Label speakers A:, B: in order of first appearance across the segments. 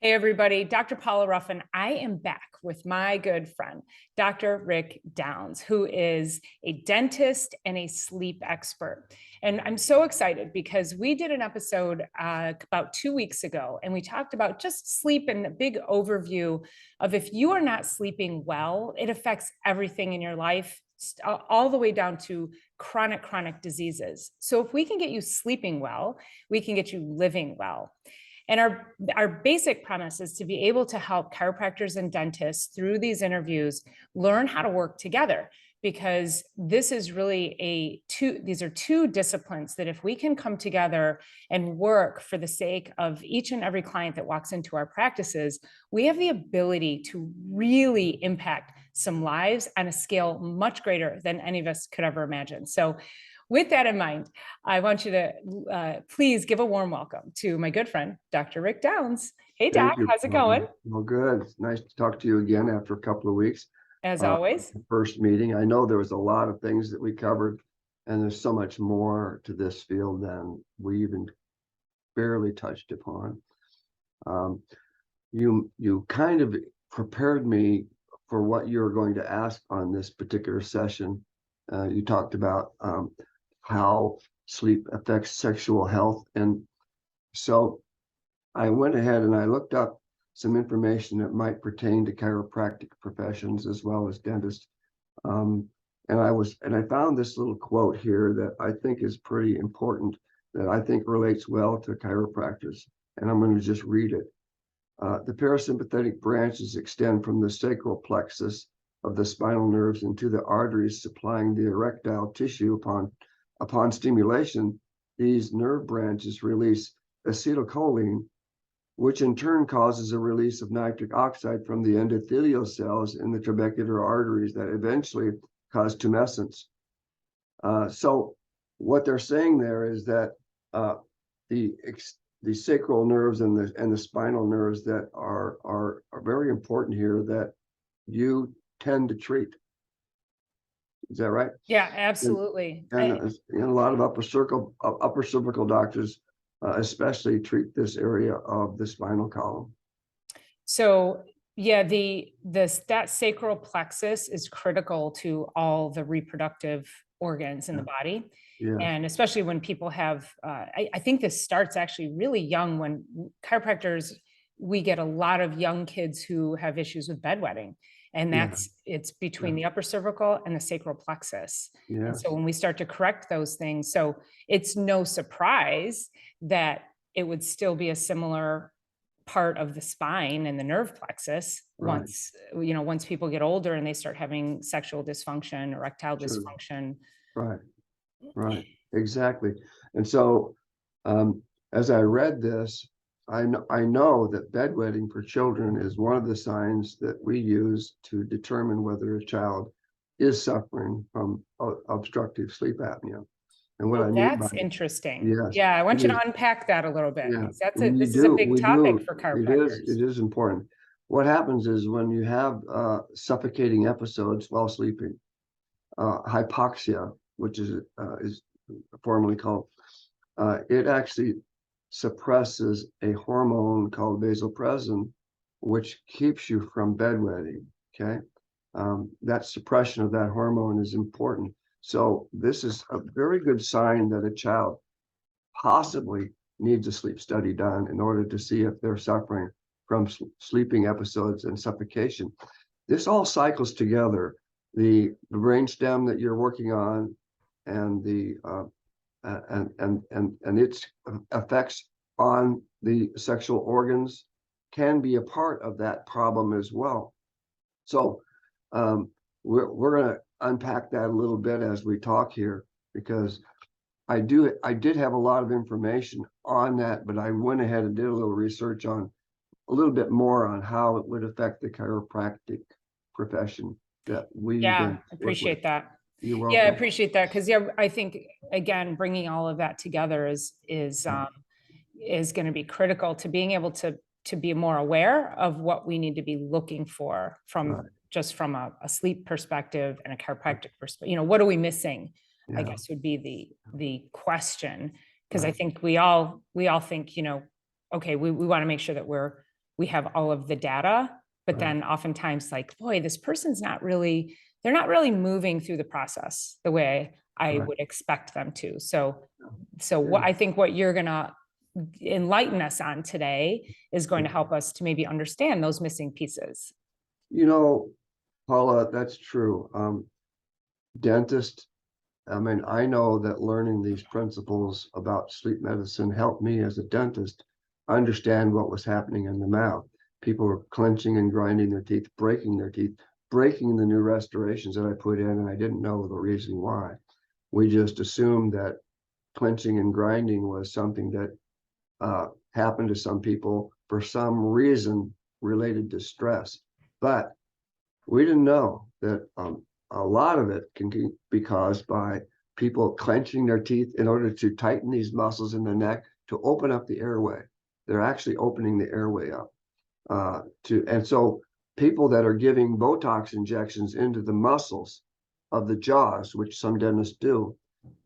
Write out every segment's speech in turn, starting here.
A: Hey everybody, Dr. Paula Ruffin. I am back with my good friend, Dr. Rick Downs, who is a dentist and a sleep expert. And I'm so excited because we did an episode about 2 weeks ago, and we talked about just sleep and a big overview of if you are not sleeping well, it affects everything in your life, all the way down to chronic diseases. So if we can get you sleeping well, we can get you living well. And our basic premise is to be able to help chiropractors and dentists through these interviews learn how to work together, because this is really these are two disciplines that if we can come together and work for the sake of each and every client that walks into our practices, we have the ability to really impact some lives on a scale much greater than any of us could ever imagine. So with that in mind, I want you to please give a warm welcome to my good friend, Dr. Rick Downs. Hey, Doc,
B: Thank you.
A: how's it going?
B: Well, good. It's nice to talk to you again after a couple of weeks.
A: As always.
B: First meeting. I know there was a lot of things that we covered, and there's so much more to this field than we even barely touched upon. You kind of prepared me for what you're going to ask on this particular session. You talked about how sleep affects sexual health, and so I went ahead and I looked up some information that might pertain to chiropractic professions as well as dentists. And I found this little quote here that I think is pretty important, that I think relates well to chiropractors. And I'm going to just read it. The parasympathetic branches extend from the sacral plexus of the spinal nerves into the arteries supplying the erectile tissue. Upon stimulation, these nerve branches release acetylcholine, which in turn causes a release of nitric oxide from the endothelial cells in the trabecular arteries that eventually cause tumescence. So what they're saying there is that the sacral nerves and the spinal nerves that are very important here that you tend to treat. Is that right?
A: Yeah, absolutely.
B: And a lot of upper cervical doctors especially treat this area of the spinal column.
A: So yeah, that sacral plexus is critical to all the reproductive organs in the body.
B: Yes.
A: And especially when people have, I think this starts actually really young. When chiropractors, we get a lot of young kids who have issues with bedwetting. And it's between the upper cervical and the sacral plexus. And so when we start to correct those things, so it's no surprise that it would still be a similar part of the spine and the nerve plexus once people get older and they start having sexual dysfunction, erectile dysfunction.
B: Right, exactly. And so as I read this, I know that bedwetting for children is one of the signs that we use to determine whether a child is suffering from obstructive sleep apnea. And what I mean
A: That's interesting.
B: yes,
A: Yeah, I want you to unpack that a little bit.
B: yeah,
A: This is a big topic for chiropractors.
B: It is important. What happens is when you have suffocating episodes while sleeping, hypoxia, which is formally called, it actually suppresses a hormone called vasopressin, which keeps you from bedwetting. Okay, that suppression of that hormone is important. So this is a very good sign that a child possibly needs a sleep study done in order to see if they're suffering from sleeping episodes and suffocation. This all cycles together. The brainstem that you're working on and and its effects on the sexual organs can be a part of that problem as well. So we're going to unpack that a little bit as we talk here, because I did have a lot of information on that, but I went ahead and did a little research on a little bit more on how it would affect the chiropractic profession that we
A: appreciate that.
B: You're welcome.
A: Yeah, I appreciate that, because I think again bringing all of that together is going to be critical to being able to be more aware of what we need to be looking for from just from a sleep perspective and a chiropractic perspective. What are we missing? I guess would be the question, because I think we all think, okay, we want to make sure that we're we have all of the data, but
B: Right.
A: then oftentimes like, boy, this person's not really, they're not really moving through the process the way I
B: Right.
A: would expect them to. So
B: Yeah.
A: what I think what you're gonna enlighten us on today is going to help us to maybe understand those missing pieces.
B: You know, Paula, that's true. Dentist, I mean, I know that learning these principles about sleep medicine helped me as a dentist understand what was happening in the mouth. People were clenching and grinding their teeth, breaking the new restorations that I put in, and I didn't know the reason why. We just assumed that clenching and grinding was something that happened to some people for some reason related to stress. But we didn't know that a lot of it can be caused by people clenching their teeth in order to tighten these muscles in the neck to open up the airway. They're actually opening the airway up. And so people that are giving Botox injections into the muscles of the jaws, which some dentists do,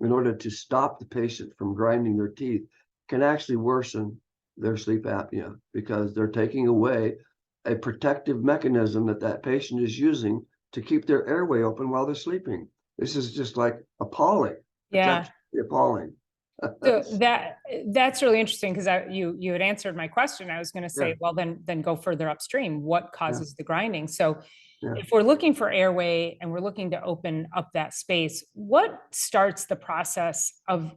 B: in order to stop the patient from grinding their teeth, can actually worsen their sleep apnea because they're taking away a protective mechanism that patient is using to keep their airway open while they're sleeping. This is just like appalling.
A: Yeah.
B: It's actually appalling.
A: So that's really interesting because you had answered my question. I was going to say,
B: Yeah.
A: well, then go further upstream. What causes the grinding? So
B: Yeah.
A: if we're looking for airway and we're looking to open up that space, what starts the process of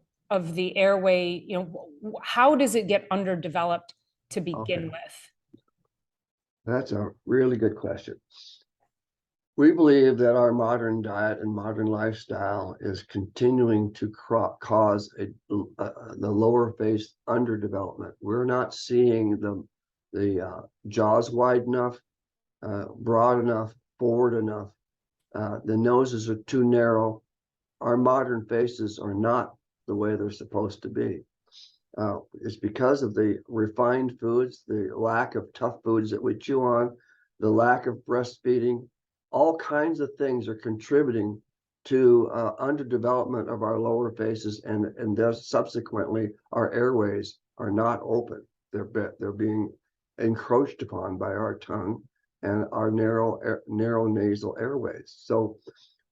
A: the airway? You know, how does it get underdeveloped to begin with?
B: That's a really good question. We believe that our modern diet and modern lifestyle is continuing to cause the lower face underdevelopment. We're not seeing the jaws wide enough, broad enough, forward enough. The noses are too narrow. Our modern faces are not the way they're supposed to be. It's because of the refined foods, the lack of tough foods that we chew on, the lack of breastfeeding. All kinds of things are contributing to underdevelopment of our lower faces, and thus subsequently our airways are not open. They're being encroached upon by our tongue and our narrow nasal airways. So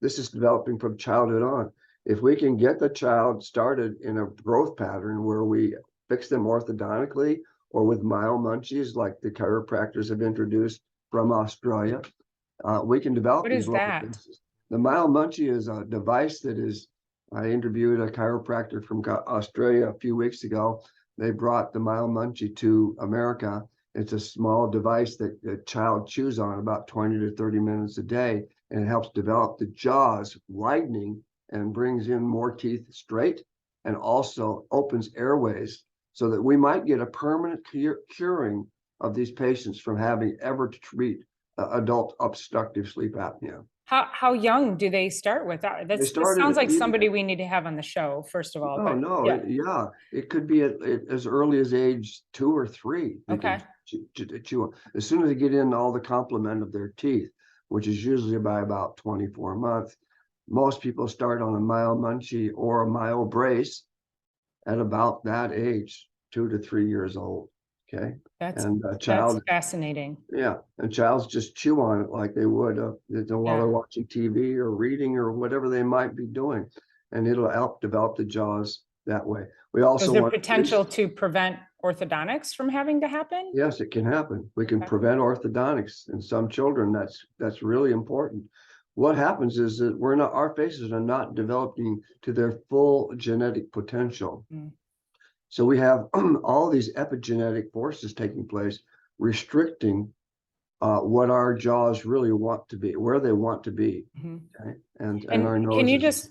B: this is developing from childhood on. If we can get the child started in a growth pattern where we fix them orthodontically or with myomunchies like the chiropractors have introduced from Australia, we can develop
A: What
B: these
A: is
B: lower
A: that?
B: faces. The myomunchie is a device that is, I interviewed a chiropractor from Australia a few weeks ago. They brought the myomunchie to America. It's a small device that a child chews on about 20 to 30 minutes a day, and it helps develop the jaws widening and brings in more teeth straight and also opens airways so that we might get a permanent curing of these patients from having ever to treat adult obstructive sleep apnea.
A: How young do they start with that? This sounds like somebody we need to have on the show, first of all.
B: Oh,
A: But
B: no,
A: yeah.
B: it could be at as early as age 2 or 3. They
A: Okay.
B: can chew. As soon as they get in all the complement of their teeth, which is usually by about 24 months, most people start on a myomunchie or a myo brace at about that age, 2 to 3 years old. Okay.
A: That's
B: And a child,
A: fascinating.
B: yeah, and childs just chew on it like they would while they're watching TV or reading or whatever they might be doing, and it'll help develop the jaws that way. We also
A: Is there
B: want
A: potential to prevent orthodontics from having to happen?
B: yes, it can happen. We can prevent orthodontics in some children. That's really important. What happens is that our faces are not developing to their full genetic potential.
A: Mm.
B: So we have all these epigenetic forces taking place, restricting what our jaws really want to be, where they want to be.
A: Mm-hmm.
B: Okay? And our
A: And
B: noses.
A: can you just,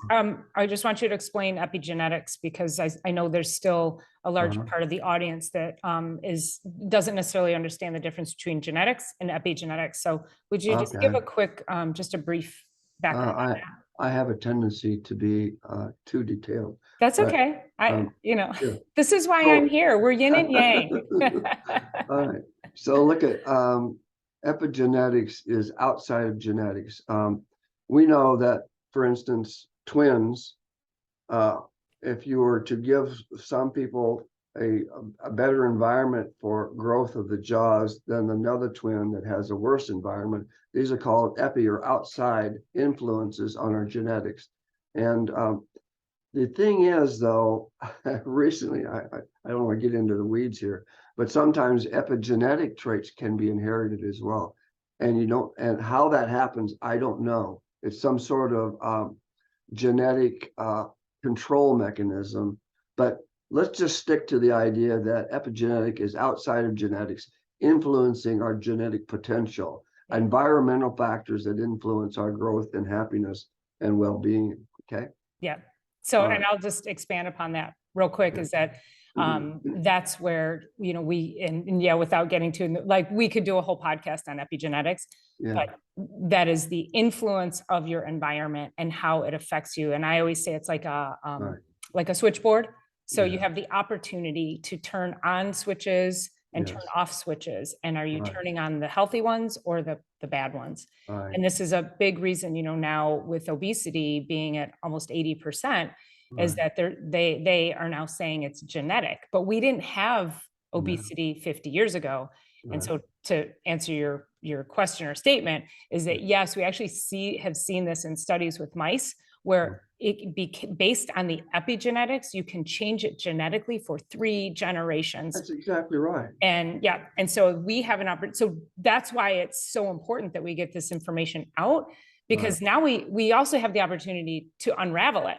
A: I just want you to explain epigenetics because I know there's still a large part of the audience that doesn't necessarily understand the difference between genetics and epigenetics. So would you just give a quick, just a brief background on that?
B: I have a tendency to be too detailed.
A: That's
B: but,
A: okay.
B: yeah.
A: This is why I'm here. We're yin and yang.
B: All right. So look at epigenetics is outside of genetics. We know that, for instance, twins, if you were to give some people a better environment for growth of the jaws than another twin that has a worse environment. These are called epi or outside influences on our genetics. And the thing is, though, recently, I don't want to get into the weeds here, but sometimes epigenetic traits can be inherited as well. And and how that happens, I don't know. It's some sort of genetic control mechanism, but let's just stick to the idea that epigenetic is outside of genetics, influencing our genetic potential, environmental factors that influence our growth and happiness and well-being. Okay.
A: Yeah. So,
B: Right.
A: and I'll just expand upon that real quick, is that that's where, and yeah, without getting to, like, we could do a whole podcast on epigenetics, but that is the influence of your environment and how it affects you. And I always say it's like a switchboard. So you have the opportunity to turn on switches and turn off switches. And are you turning on the healthy ones or the bad ones? And this is a big reason, now with obesity being at almost 80%, is that they are now saying it's genetic, but we didn't have obesity 50 years ago. And so to answer your question or statement is that, yes, we actually have seen this in studies with mice where it based on the epigenetics, you can change it genetically for 3 generations.
B: That's exactly right.
A: And yeah, and so we have an opportunity. So that's why it's so important that we get this information out, because now we also have the opportunity to unravel it.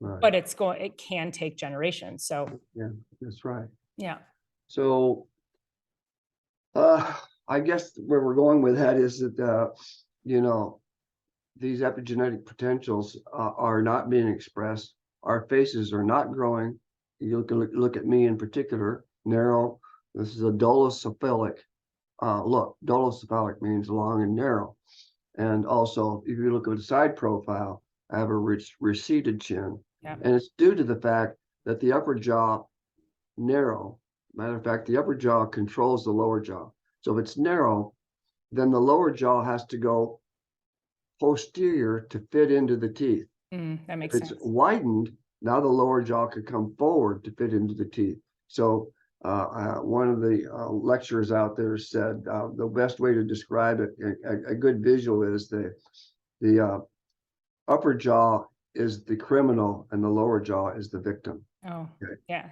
A: But it can take generations. So
B: yeah, that's right.
A: Yeah.
B: So I guess where we're going with that is that these epigenetic potentials are not being expressed. Our faces are not growing. You look at me in particular, narrow. This is a dolocephalic look. Dolocephalic means long and narrow. And also, if you look at the side profile, I have a receded chin. And it's due to the fact that the upper jaw narrow. Matter of fact, the upper jaw controls the lower jaw. So if it's narrow, then the lower jaw has to go posterior to fit into the teeth.
A: That makes
B: sense.
A: If it's
B: widened, now the lower jaw could come forward to fit into the teeth. So one of the lecturers out there said the best way to describe it, a good visual, is the upper jaw is the criminal and the lower jaw is the victim.
A: Oh, yeah.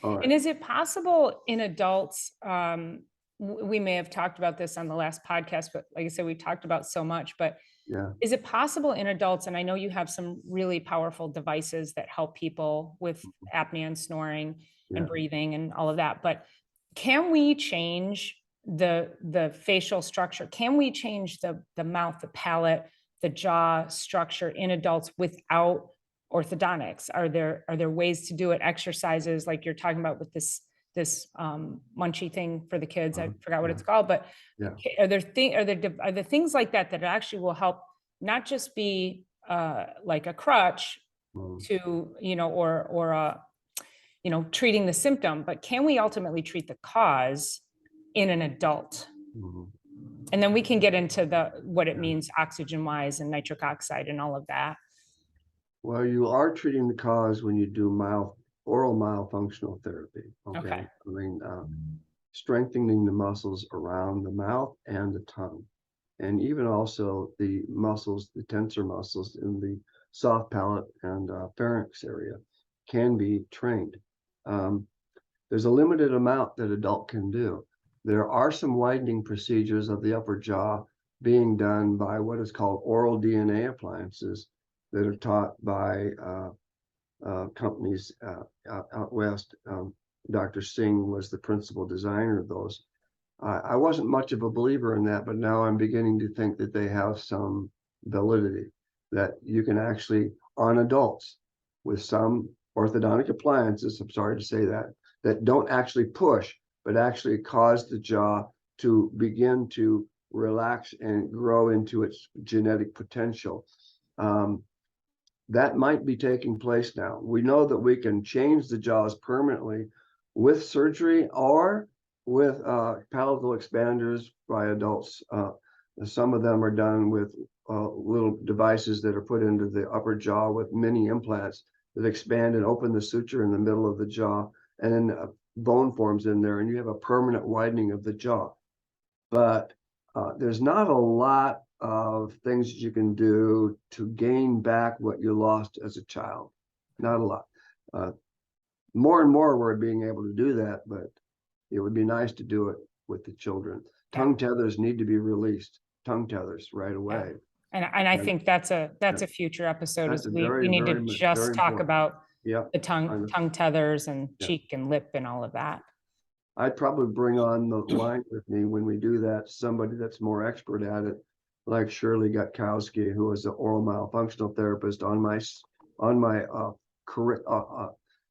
B: All right.
A: And is it possible in adults, we may have talked about this on the last podcast, but like I said, we talked about so much, but is it possible in adults, and I know you have some really powerful devices that help people with apnea and snoring and breathing and all of that, but can we change the facial structure? Can we change the mouth, the palate, the jaw structure in adults without orthodontics? Are there ways to do it? Exercises like you're talking about with this munchy thing for the kids? I forgot what it's called, but are there things like that that actually will help not just be like a crutch to or treating the symptom, but can we ultimately treat the cause in an adult? And then we can get into what it means oxygen wise and nitric oxide and all of that.
B: Well, you are treating the cause when you do oral myofunctional therapy. Okay. I mean, strengthening the muscles around the mouth and the tongue, and even also the muscles, the tensor muscles in the soft palate and pharynx area can be trained. There's a limited amount that adult can do. There are some widening procedures of the upper jaw being done by what is called oral DNA appliances that are taught by companies out west. Dr. Singh was the principal designer of those. I wasn't much of a believer in that, but now I'm beginning to think that they have some validity, that you can actually, on adults with some orthodontic appliances, I'm sorry to say that don't actually push, but actually cause the jaw to begin to relax and grow into its genetic potential. That might be taking place now. We know that we can change the jaws permanently with surgery or with palatal expanders by adults. Some of them are done with little devices that are put into the upper jaw with mini implants that expand and open the suture in the middle of the jaw. And then bone forms in there and you have a permanent widening of the jaw. But there's not a lot of things that you can do to gain back what you lost as a child. Not a lot. More and more we're being able to do that, but it would be nice to do it with the children. Tongue tethers need to be released. Tongue tethers right away.
A: And I think that's a future episode.
B: That's
A: Is
B: a
A: we
B: very,
A: need to
B: very,
A: just
B: very
A: talk
B: important.
A: about
B: Yeah,
A: the tongue tethers and
B: Yeah.
A: cheek and lip and all of that.
B: I'd probably bring on the line with me when we do that, somebody that's more expert at it, like Shirley Gutkowski, who is an oral myofunctional therapist on my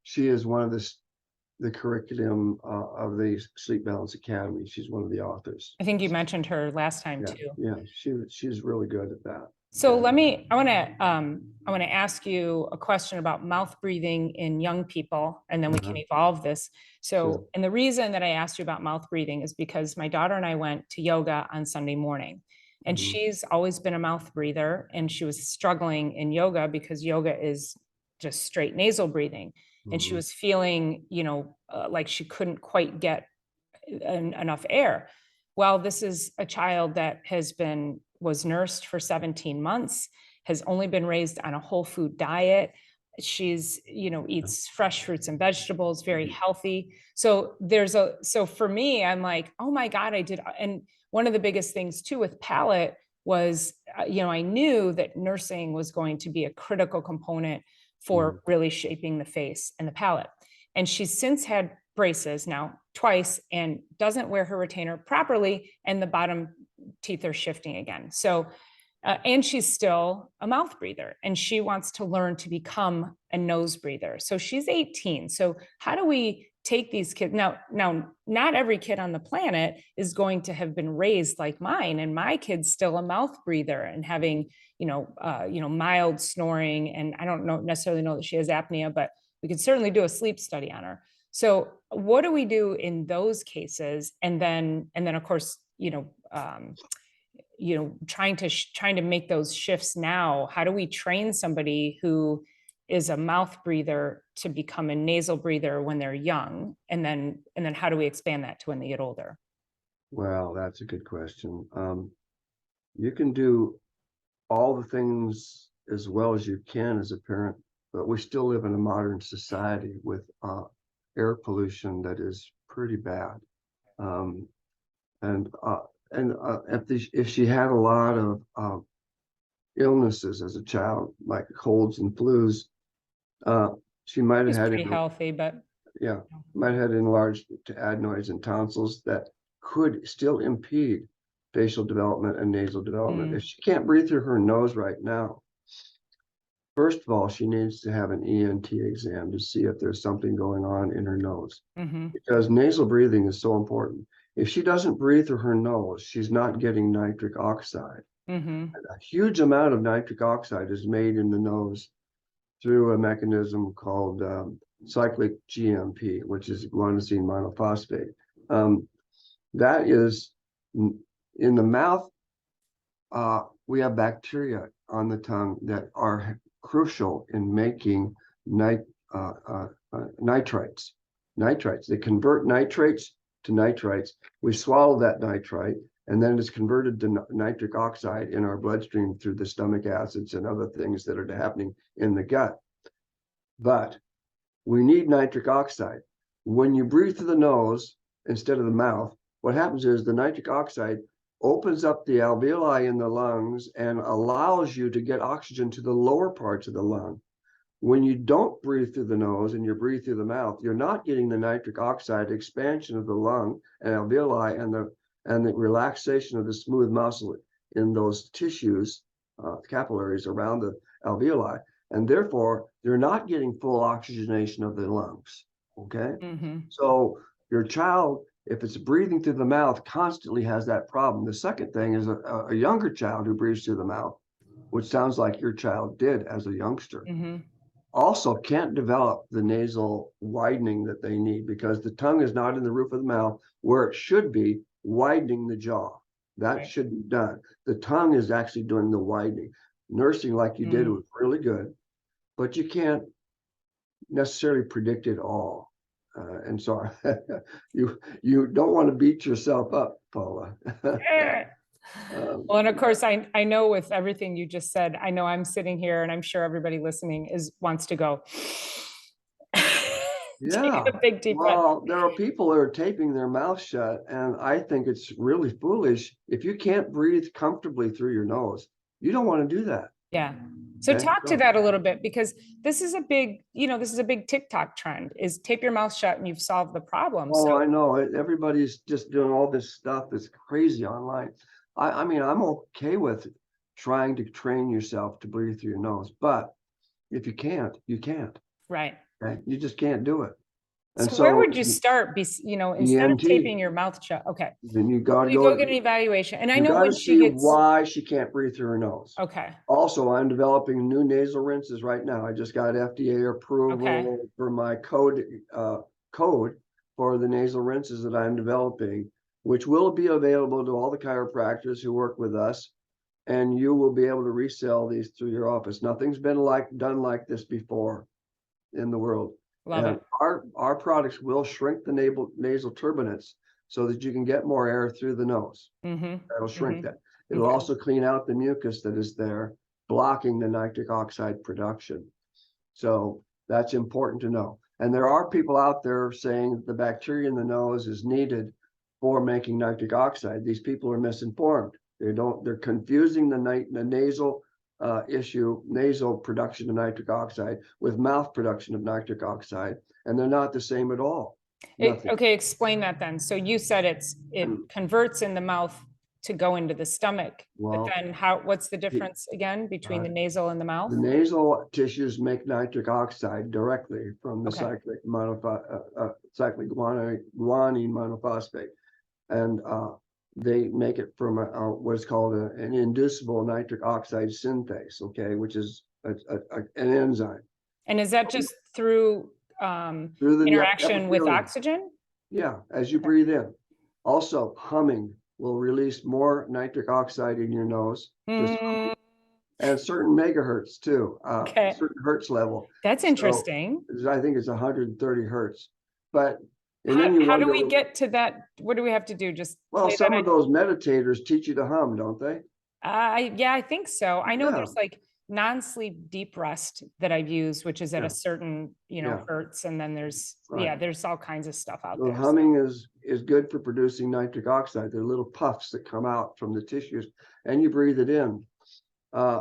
B: she is one of the curriculum of the Sleep Balance Academy. She's one of the authors.
A: I think you mentioned her last time too.
B: Yeah, she's really good at that.
A: So I want to ask you a question about mouth breathing in young people, and then we can evolve this. So, and the reason that I asked you about mouth breathing is because my daughter and I went to yoga on Sunday morning, and she's always been a mouth breather, and she was struggling in yoga because yoga is just straight nasal breathing, and she was feeling, like she couldn't quite get enough air. Well, this is a child that was nursed for 17 months, has only been raised on a whole food diet. She's, eats fresh fruits and vegetables, very healthy. So for me, I'm like, oh my God, I did. And one of the biggest things too with palate was, I knew that nursing was going to be a critical component for really shaping the face and the palate. And she's since had braces now twice and doesn't wear her retainer properly, and the bottom teeth are shifting again. So, and she's still a mouth breather, and she wants to learn to become a nose breather. So she's 18. So how do we take these kids now? Not every kid on the planet is going to have been raised like mine, and my kid's still a mouth breather and having, mild snoring. And I don't necessarily know that she has apnea, but we could certainly do a sleep study on her. So what do we do in those cases? And then of course, trying to make those shifts now. How do we train somebody who is a mouth breather to become a nasal breather when they're young? And then how do we expand that to when they get older?
B: Well, that's a good question. You can do all the things as well as you can as a parent, but we still live in a modern society with air pollution that is pretty bad. If she had a lot of illnesses as a child, like colds and flus, she might have had
A: pretty healthy, but
B: might have had enlarged adenoids and tonsils that could still impede facial development and nasal development. If she can't breathe through her nose right now, first of all, she needs to have an ENT exam to see if there's something going on in her nose, because nasal breathing is so important. If she doesn't breathe through her nose, she's not getting nitric oxide. And a huge amount of nitric oxide is made in the nose through a mechanism called cyclic GMP, which is guanosine monophosphate. That is in the mouth. We have bacteria on the tongue that are crucial in making nitrites. They convert nitrates to nitrites. We swallow that nitrite, and then it's converted to nitric oxide in our bloodstream through the stomach acids and other things that are happening in the gut. But we need nitric oxide. When you breathe through the nose instead of the mouth, what happens is the nitric oxide opens up the alveoli in the lungs and allows you to get oxygen to the lower parts of the lung. When you don't breathe through the nose and you breathe through the mouth, you're not getting the nitric oxide expansion of the lung and alveoli and the relaxation of the smooth muscle in those tissues, capillaries around the alveoli. And therefore, you're not getting full oxygenation of the lungs, okay? So your child, if it's breathing through the mouth, constantly has that problem. The second thing is a younger child who breathes through the mouth, which sounds like your child did as a youngster, also can't develop the nasal widening that they need, because the tongue is not in the roof of the mouth where it should be widening the jaw. That should be done. The tongue is actually doing the widening. Nursing like you did was really good, but you can't necessarily predict it all. And so you don't want to beat yourself up, Paula.
A: Well, and of course, I know with everything you just said, I know I'm sitting here and I'm sure everybody listening wants to go.
B: Yeah.
A: Take a big deep breath.
B: Well, there are people that are taping their mouth shut, and I think it's really foolish. If you can't breathe comfortably through your nose, you don't want to do that.
A: Yeah. So
B: Okay?
A: talk to that a little bit, because this is a big, this is a big TikTok trend, is tape your mouth shut and you've solved the problem.
B: Oh,
A: So
B: I know. Everybody's just doing all this stuff that's crazy online. I mean, I'm okay with trying to train yourself to breathe through your nose, but if you can't, you can't.
A: right.
B: Okay? You just can't do it. And
A: So where
B: so
A: would you start? Instead of
B: ENT,
A: taping your mouth shut? Okay.
B: then you got to
A: You go get an evaluation. And I
B: you
A: know
B: got to
A: when she
B: see
A: gets,
B: why she can't breathe through her nose.
A: okay.
B: Also, I'm developing new nasal rinses right now. I just got FDA approval
A: Okay.
B: for my code for the nasal rinses that I'm developing, which will be available to all the chiropractors who work with us. And you will be able to resell these through your office. Nothing's been done like this before in the world.
A: Love
B: and
A: it.
B: our products will shrink the nasal turbinates so that you can get more air through the nose. That'll shrink that. It'll
A: Okay.
B: also clean out the mucus that is there, blocking the nitric oxide production. So that's important to know. And there are people out there saying that the bacteria in the nose is needed for making nitric oxide. These people are misinformed. They're confusing the nasal nasal production of nitric oxide with mouth production of nitric oxide, and they're not the same at all.
A: Okay, explain that then. So you said it converts in the mouth to go into the stomach,
B: Well,
A: but then what's the difference again between the nasal and the mouth?
B: The nasal tissues make nitric oxide directly from the
A: Okay.
B: cyclic guanine monophosphate, and they make it from what's called an inducible nitric oxide synthase, okay, which is an enzyme.
A: And is that just through
B: Through the
A: interaction with
B: epithelium.
A: oxygen?
B: Yeah, as you breathe in. Also, humming will release more nitric oxide in your nose. Just humming. And certain megahertz too,
A: Okay.
B: certain hertz level.
A: That's interesting.
B: So, I think it's 130 hertz. But and
A: How,
B: then you
A: how do
B: wonder,
A: we get to that? What do we have to do? Just
B: well,
A: play
B: some
A: that
B: of those meditators teach you to hum, don't they?
A: yeah, I think so. I know
B: Yeah.
A: there's like non-sleep deep rest that I've used, which is at
B: Yeah.
A: a certain,
B: Yeah.
A: hertz. And then there's,
B: Right.
A: there's all kinds of stuff out
B: So
A: there.
B: humming is good for producing nitric oxide. They're little puffs that come out from the tissues, and you breathe it in.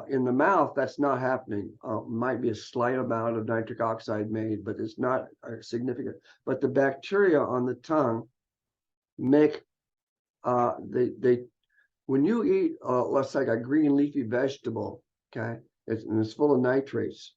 B: In the mouth, that's not happening. Might be a slight amount of nitric oxide made, but it's not significant. But the bacteria on the tongue make when you eat, let's say a green leafy vegetable, okay, it's full of nitrates.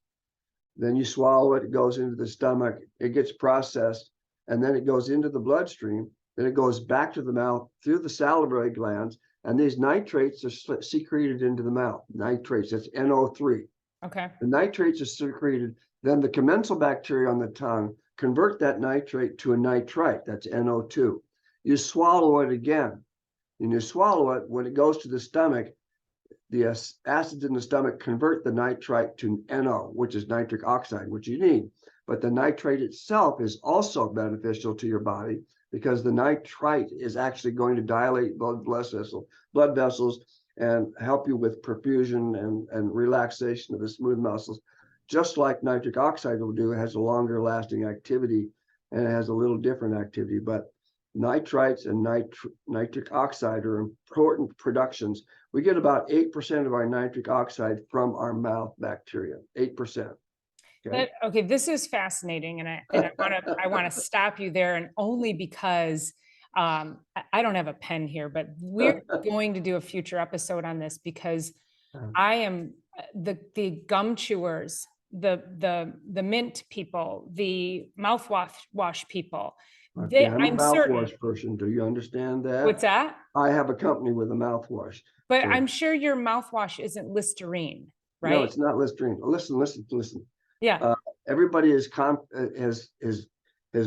B: Then you swallow it, it goes into the stomach, it gets processed, and then it goes into the bloodstream. Then it goes back to the mouth through the salivary glands, and these nitrates are secreted into the mouth. Nitrates, that's NO3.
A: Okay.
B: The nitrates are secreted. Then the commensal bacteria on the tongue convert that nitrate to a nitrite, that's NO2. You swallow it again. And you swallow it, when it goes to the stomach, the acids in the stomach convert the nitrite to NO, which is nitric oxide, which you need. But the nitrate itself is also beneficial to your body because the nitrite is actually going to dilate blood vessels and help you with perfusion and relaxation of the smooth muscles. Just like nitric oxide will do, it has a longer lasting activity and it has a little different activity. But nitrites and nitric oxide are important productions. We get about 8% of our nitric oxide from our mouth bacteria, 8%.
A: Okay, this is fascinating, and I want to stop you there, and only because I don't have a pen here, but we're going to do a future episode on this because I am the gum chewers, the mint people, the mouthwash people.
B: Okay, I'm a
A: I'm certain.
B: mouthwash person. Do you understand that?
A: What's that?
B: I have a company with a mouthwash.
A: But
B: So-
A: I'm sure your mouthwash isn't Listerine, right?
B: No, it's not Listerine. Listen.
A: Yeah.
B: Everybody has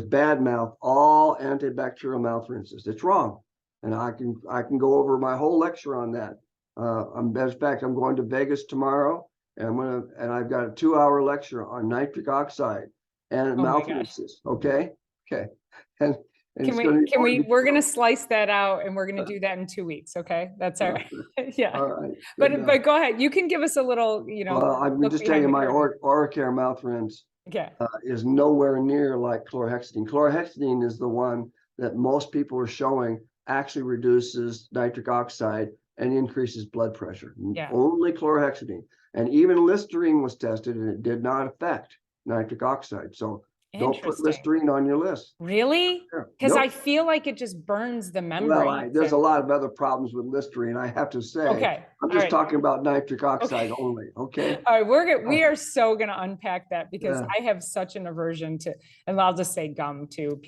B: bad mouth all antibacterial mouth rinses. It's wrong, and I can go over my whole lecture on that. As a fact, I'm going to Vegas tomorrow, and I've got a 2-hour lecture on nitric oxide and mouth rinses. Okay. Okay. And
A: Can
B: it's going to
A: we,
B: be
A: can
B: more
A: we,
B: detailed.
A: we're gonna slice that out and we're gonna do that in 2 weeks, okay? That's all right. Yeah,
B: All right. Good enough.
A: but go ahead. You can give us a little,
B: Well, I'm
A: look
B: just telling
A: behind
B: you,
A: the
B: my
A: curtain.
B: Oracare mouth rinse
A: Yeah,
B: is nowhere near like chlorhexidine. Chlorhexidine is the one that most people are showing actually reduces nitric oxide and increases blood pressure.
A: yeah.
B: Only chlorhexidine. And even Listerine was tested and it did not affect nitric oxide. So don't put
A: Interesting.
B: Listerine on your list.
A: Really?
B: Sure.
A: Because I
B: Nope.
A: feel like it just burns the
B: Well,
A: membranes.
B: there's a
A: and-
B: lot of other problems with Listerine, I have to say.
A: Okay,
B: I'm
A: all
B: just
A: right.
B: talking about nitric oxide
A: Okay.
B: only, okay?
A: All right, we are so gonna unpack that because
B: Yeah.
A: I have such an aversion to, and I'll just say gum too.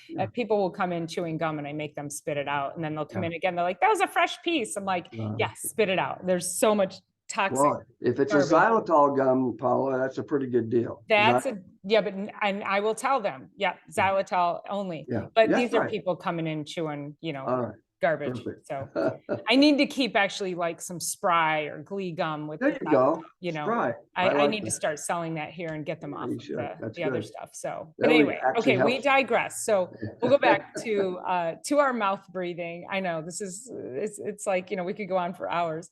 B: Yeah.
A: People will come in chewing gum and I make them spit it out, and then they'll come
B: Yeah.
A: in again. They're like, "That was a fresh piece." I'm like, "Yeah, spit it out." There's so much toxic.
B: Well, if it's a
A: garbage.
B: xylitol gum, Paula, that's a pretty good deal.
A: That's yeah, but and I will tell them, yeah, xylitol only.
B: Yeah,
A: But
B: that's
A: these are
B: right.
A: people coming in chewing,
B: All right,
A: garbage.
B: perfect.
A: So I need to keep actually like some spry or glee gum with
B: There
A: the
B: you go.
A: xylitol,
B: Spry.
A: I
B: like
A: need to
B: that.
A: start selling that here and get them off
B: You
A: of
B: should. That's
A: the other
B: good.
A: stuff. So,
B: That
A: but
B: would
A: anyway,
B: actually
A: okay, we
B: help.
A: digress. So we'll go back to our mouth breathing. I know this is it's like, we could go on for hours.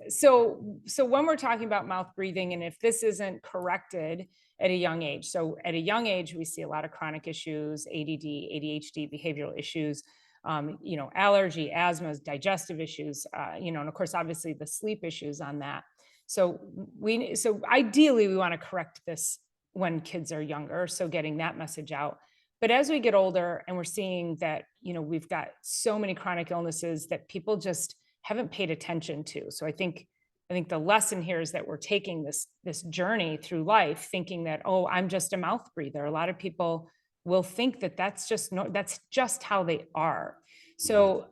A: So when we're talking about mouth breathing, and if this isn't corrected at a young age, so at a young age, we see a lot of chronic issues, ADD, ADHD, behavioral issues, allergy, asthma, digestive issues, and of course, obviously the sleep issues on that. So ideally we want to correct this when kids are younger. So getting that message out. But as we get older and we're seeing that, we've got so many chronic illnesses that people just haven't paid attention to. So I think the lesson here is that we're taking this journey through life thinking that, oh, I'm just a mouth breather. A lot of people will think that that's just how they are. So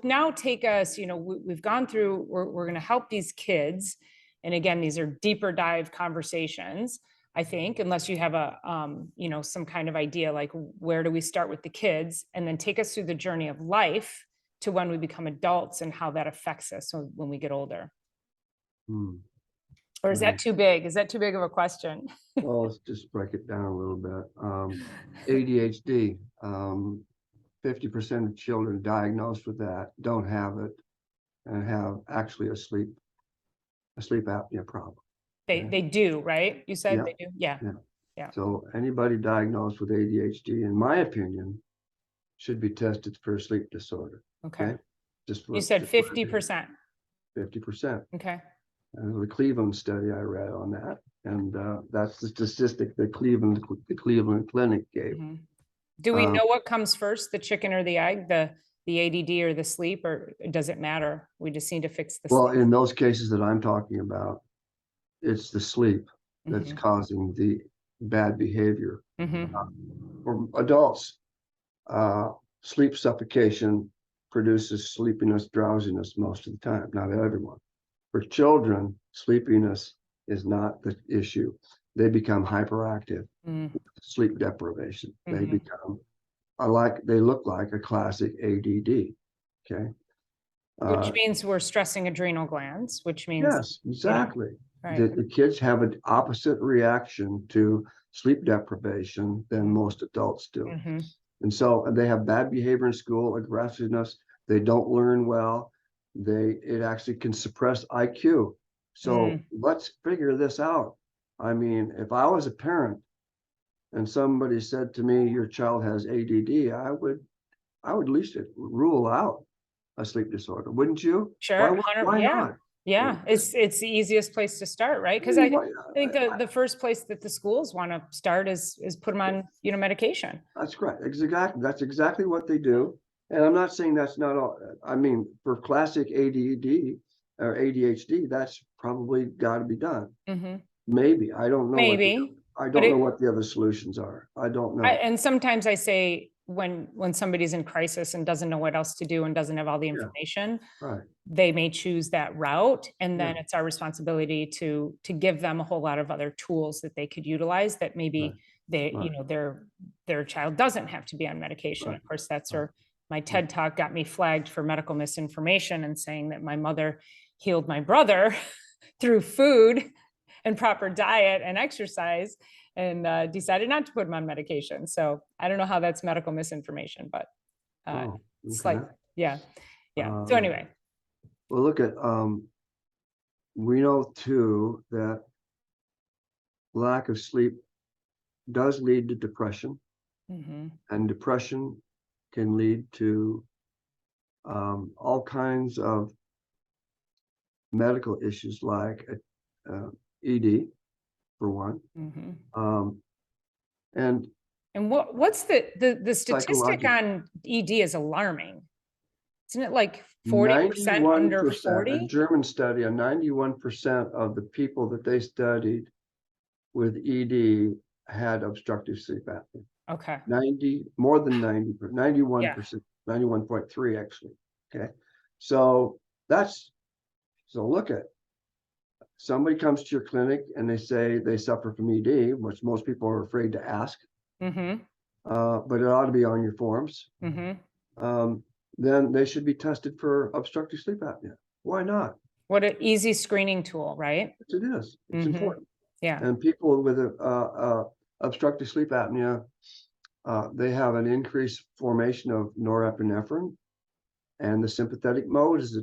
A: now take us, we've gone through, we're going to help these kids. And again, these are deeper dive conversations, I think, unless you have some kind of idea, like where do we start with the kids, and then take us through the journey of life to when we become adults and how that affects us when we get older. Or is that too big? Is that too big of a question?
B: Well, let's just break it down a little bit. ADHD, 50% of children diagnosed with that don't have it and have actually a sleep apnea problem.
A: They do, right? You said they do? Yeah.
B: So anybody diagnosed with ADHD, in my opinion, should be tested for a sleep disorder.
A: Okay.
B: You
A: said 50%.
B: 50%.
A: Okay.
B: The Cleveland study I read on that, and that's the statistic that the Cleveland Clinic gave.
A: Mm-hmm. Do we know what comes first, the chicken or the egg, the ADD or the sleep, or does it matter? We just need to fix the sleep.
B: In those cases that I'm talking about, it's the sleep that's causing the bad behavior. For adults, sleep suffocation produces sleepiness, drowsiness most of the time, not everyone. For children, sleepiness is not the issue. They become hyperactive, sleep deprivation. They become they look like a classic ADD. Okay.
A: Which means we're stressing adrenal glands, which means.
B: Yes, exactly.
A: Right.
B: The kids have an opposite reaction to sleep deprivation than most adults do. And so they have bad behavior in school, aggressiveness. They don't learn well. It actually can suppress IQ. So let's figure this out. I mean, if I was a parent and somebody said to me, your child has ADD, I would at least rule out a sleep disorder, wouldn't you?
A: Sure.
B: Why not?
A: Yeah, it's the easiest place to start, right? Because I think the first place that the schools want to start is put them on, medication.
B: That's correct. Exactly. That's exactly what they do. And I'm not saying that's not all. I mean, for classic ADD or ADHD, that's probably got to be done. Maybe. I don't know.
A: Maybe.
B: I don't know what the other solutions are. I don't know.
A: And sometimes I say when somebody's in crisis and doesn't know what else to do and doesn't have all the information, they may choose that route. And then it's our responsibility to give them a whole lot of other tools that they could utilize that maybe their child doesn't have to be on medication. Of course, that's where my TED Talk got me flagged for medical misinformation and saying that my mother healed my brother through food and proper diet and exercise. and decided not to put him on medication. So I don't know how that's medical misinformation, but
B: Oh,
A: it's
B: okay.
A: like, yeah. So
B: Um,
A: anyway.
B: Well, look at, we know too that lack of sleep does lead to depression,
A: Mhm.
B: and depression can lead to all kinds of medical issues like ED, for one,
A: Mhm.
B: um, and
A: And what's the statistic
B: psychological.
A: on ED is alarming. Isn't it like 40% under
B: 91%, a
A: 40?
B: German study, 91% of the people that they studied with ED had obstructive sleep apnea.
A: Okay.
B: 90, more than 90,
A: Yeah.
B: 91%, 91.3 actually. Okay. So that's, so look at, somebody comes to your clinic and they say they suffer from ED, which most people are afraid to ask,
A: Mm-hmm.
B: but it ought to be on your forms.
A: Mm-hmm.
B: Um, then they should be tested for obstructive sleep apnea. Why not?
A: What an easy screening tool, right?
B: Yes, it is. It's
A: Mm-hmm.
B: important.
A: Yeah.
B: And people with obstructive sleep apnea, they have an increased formation of norepinephrine, and the sympathetic mode is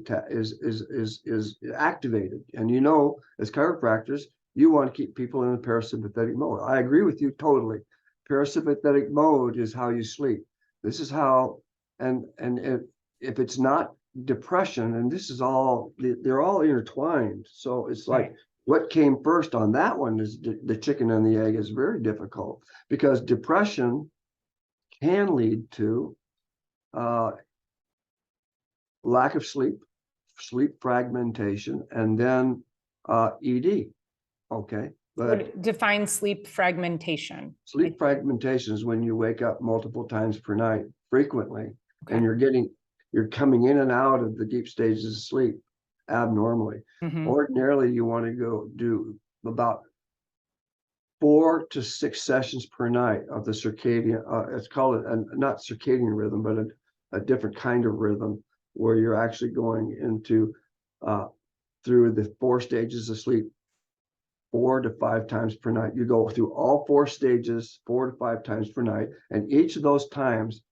B: activated. And you know, as chiropractors, you want to keep people in the parasympathetic mode. I agree with you totally. Parasympathetic mode is how you sleep. This is how, and if it's not depression, and this is all, they're all intertwined. So it's like,
A: Right.
B: what came first on that one is the chicken and the egg is very difficult, because depression can lead to lack of sleep, sleep fragmentation, and then ED. Okay, but
A: What defines sleep fragmentation?
B: sleep fragmentation is when you wake up multiple times per night, frequently, and
A: Okay.
B: you're coming in and out of the deep stages of sleep abnormally.
A: Mm-hmm.
B: Ordinarily, you want to go do about 4 to 6 sessions per night of the circadian, it's called not circadian rhythm, but a different kind of rhythm, where you're actually going into through the 4 stages of sleep 4 to 5 times per night. You go through all 4 stages 4 to 5 times per night, and each of those times,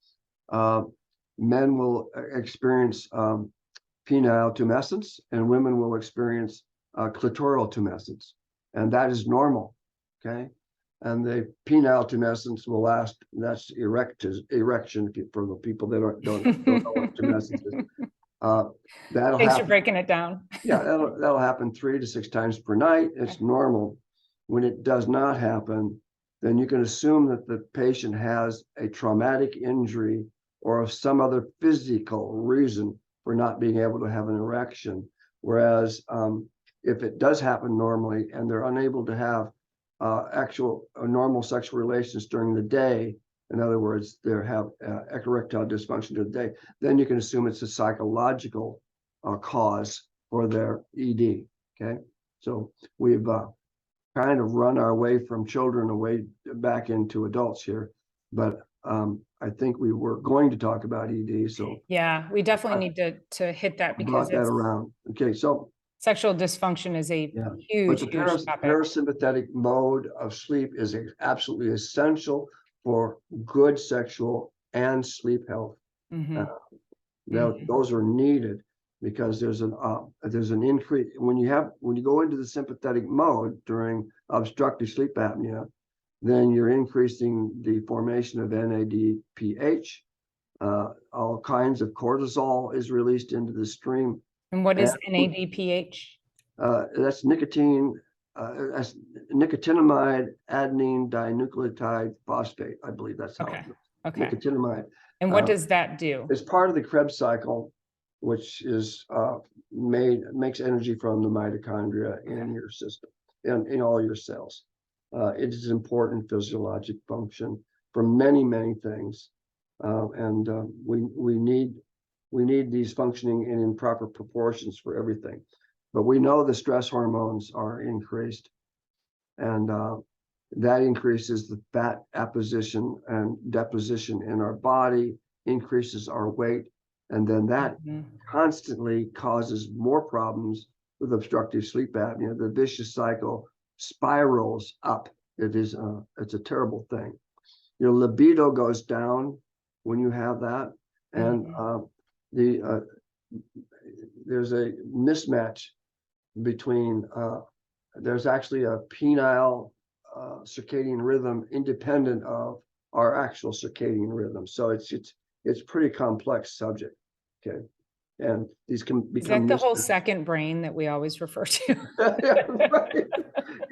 B: men will experience penile tumescence, and women will experience clitoral tumescence, and that is normal. Okay, and the penile tumescence will last. That's erection for the people that don't know what tumescence is. That'll
A: Thanks for
B: happen.
A: breaking it down.
B: Yeah, that'll happen 3 to 6 times per night. It's normal. When it does not happen, then you can assume that the patient has a traumatic injury or some other physical reason for not being able to have an erection. Whereas if it does happen normally and they're unable to have actual normal sexual relations during the day, in other words, they have erectile dysfunction during the day, then you can assume it's a psychological cause for their ED. Okay, so we've kind of run our way from children away back into adults here, but I think we were going to talk about ED, so
A: Yeah, we definitely
B: I
A: need to hit that because
B: brought that
A: it's
B: around. Okay, so
A: sexual dysfunction is a
B: yeah, but
A: huge,
B: the
A: huge topic.
B: parasympathetic mode of sleep is absolutely essential for good sexual and sleep health.
A: Mm-hmm.
B: Those are needed, because there's an increase when you go into the sympathetic mode during obstructive sleep apnea, then you're increasing the formation of NADPH. All kinds of cortisol is released into the stream.
A: And what
B: And
A: is NADPH?
B: that's nicotine. That's nicotinamide adenine dinucleotide phosphate. I believe that's how
A: Okay.
B: it goes.
A: Okay.
B: Nicotinamide.
A: And what does that do?
B: It's part of the Krebs cycle, which is makes energy from the mitochondria in your system, in all your cells. It is important physiologic function for many things, and we need these functioning in proper proportions for everything. But we know the stress hormones are increased, and that increases the fat apposition and deposition in our body, increases our weight, and then that constantly causes more problems with obstructive sleep apnea. The vicious cycle spirals up it's a terrible thing. Your libido goes down when you have that, and there's a mismatch between there's actually a penile circadian rhythm independent of our actual circadian rhythm. So it's pretty complex subject. Okay. And these can
A: Is that
B: become
A: the whole second brain that we always refer to?
B: yeah, right.